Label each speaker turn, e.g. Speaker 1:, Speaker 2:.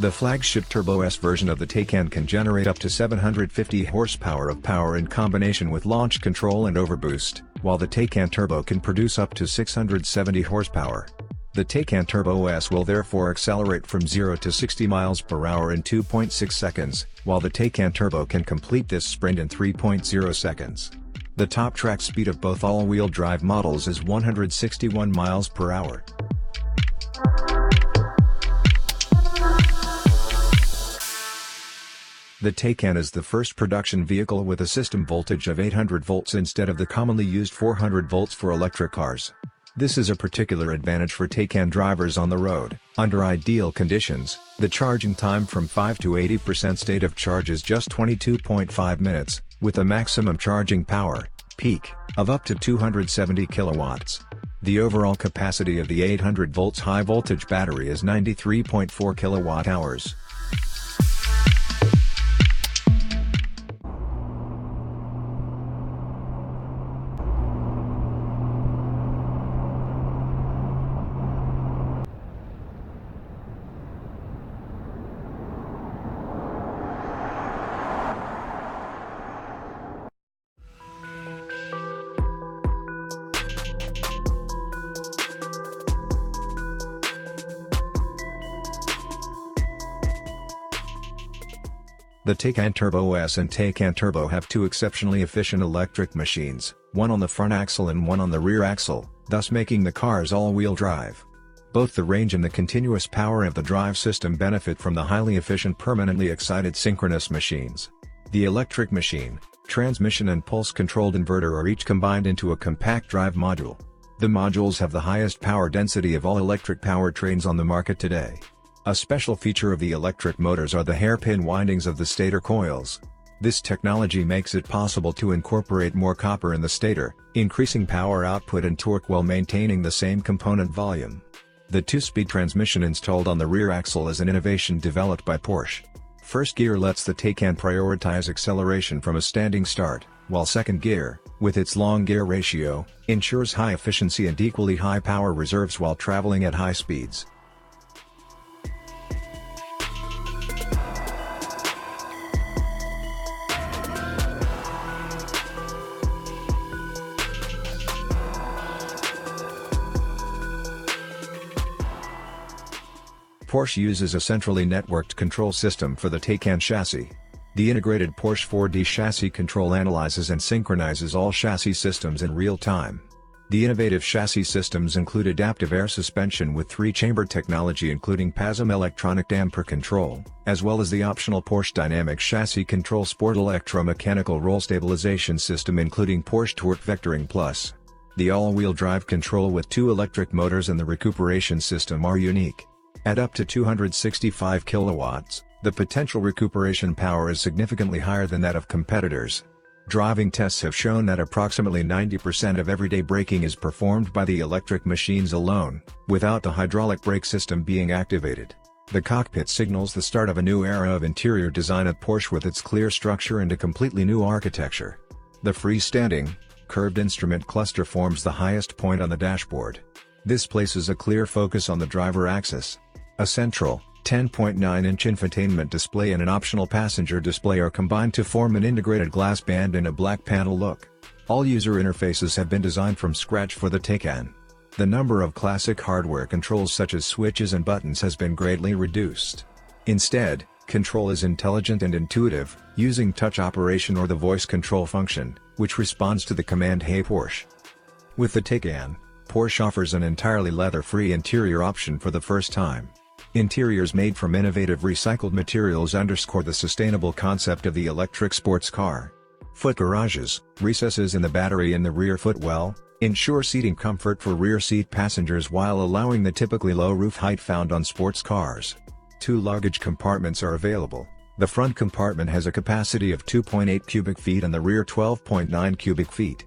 Speaker 1: The flagship Turbo S version of the Taycan can generate up to 750 horsepower of power in combination with launch control and overboost, while the Taycan Turbo can produce up to 670 horsepower. The Taycan Turbo S will therefore accelerate from 0 to 60 miles per hour in 2.6 seconds, while the Taycan Turbo can complete this sprint in 3.0 seconds. The top track speed of both all-wheel drive models is 161 miles per hour. The Taycan is the first production vehicle with a system voltage of 800 volts instead of the commonly used 400 volts for electric cars. This is a particular advantage for Taycan drivers on the road. Under ideal conditions, the charging time from 5 to 80% state of charge is just 22.5 minutes, with a maximum charging power, peak, of up to 270 kilowatts. The overall capacity of the 800 volts high voltage battery is 93.4 kilowatt hours. The Taycan Turbo S and Taycan Turbo have two exceptionally efficient electric machines, one on the front axle and one on the rear axle, thus making the cars all-wheel drive. Both the range and the continuous power of the drive system benefit from the highly efficient permanently excited synchronous machines. The electric machine, transmission and pulse-controlled inverter are each combined into a compact drive module. The modules have the highest power density of all electric powertrains on the market today. A special feature of the electric motors are the hairpin windings of the stator coils. This technology makes it possible to incorporate more copper in the stator, increasing power output and torque while maintaining the same component volume. The two-speed transmission installed on the rear axle is an innovation developed by Porsche. First gear lets the Taycan prioritize acceleration from a standing start, while second gear, with its long gear ratio, ensures high efficiency and equally high power reserves while traveling at high speeds. Porsche uses a centrally networked control system for the Taycan chassis. The integrated Porsche 4D chassis control analyzes and synchronizes all chassis systems in real time. The innovative chassis systems include adaptive air suspension with 3-chamber technology including PASM electronic damper control, as well as the optional Porsche Dynamic Chassis Control Sport electromechanical roll stabilization system including Porsche Torque Vectoring Plus. The all-wheel drive control with 2 electric motors and the recuperation system are unique. At up to 265 kilowatts, the potential recuperation power is significantly higher than that of competitors. Driving tests have shown that approximately 90% of everyday braking is performed by the electric machines alone, without the hydraulic brake system being activated. The cockpit signals the start of a new era of interior design at Porsche with its clear structure and a completely new architecture. The freestanding, curved instrument cluster forms the highest point on the dashboard. This places a clear focus on the driver axis. A central, 10.9-inch infotainment display and an optional passenger display are combined to form an integrated glass band in a black panel look. All user interfaces have been designed from scratch for the Taycan. The number of classic hardware controls such as switches and buttons has been greatly reduced. Instead, control is intelligent and intuitive, using touch operation or the voice control function, which responds to the command "Hey Porsche." With the Taycan, Porsche offers an entirely leather-free interior option for the first time. Interiors made from innovative recycled materials underscore the sustainable concept of the electric sports car. Foot garages, recesses in the battery and the rear footwell, ensure seating comfort for rear seat passengers while allowing the typically low roof height found on sports cars. 2 luggage compartments are available. The front compartment has a capacity of 2.8 cubic feet and the rear 12.9 cubic feet.